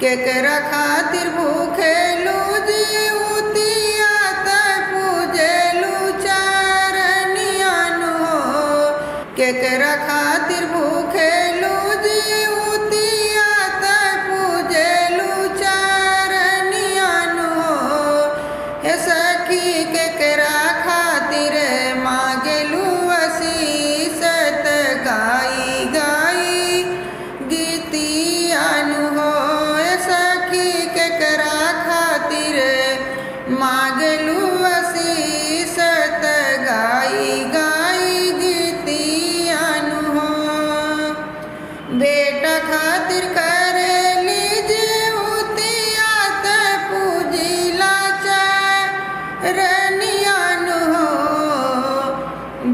केकरा खातिर भूखेलू जीवतिया तै पूजेलू चरनियान हो। केकरा खातिर भूखेलू जीवतिया तै पूजेलू चरनियान हो। हे सखी केकरा खातिर मांगेलू आशीष त गाई गाई गीतियान हो। केकरा खातिर मांगलू आशीष त गाई गाई गीतियान हो। बेटा खातिर करेली जीवतिया त पूजिला चरनियान हो।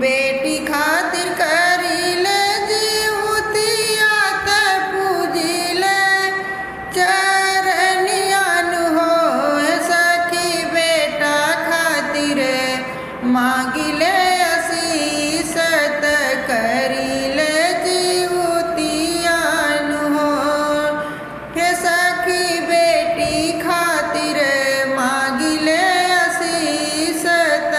बेटी खातिर करिले जीवतिया त पूजिले मांगिले आशीष त करिले जीवतियान हो। हे सखी बेटी खातिर मांगिले आशीष त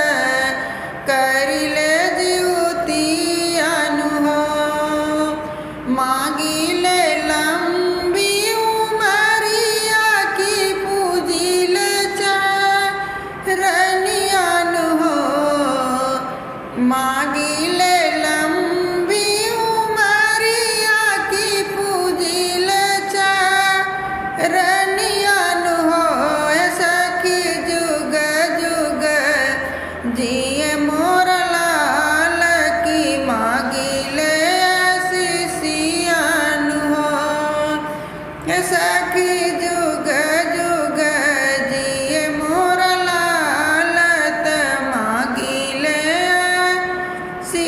करिले जीवतियान हो। मांगिले लंबी उमरिया की पूजिले चरनियान हो। मांगिले लंबी उमरिया की पूजिले चरनियान हो। सखी जुग जुग जिए मोर लाल की मांगिले आशीषियान हो। सखी जुग जुग जिए मोर लाल त मांगिले सी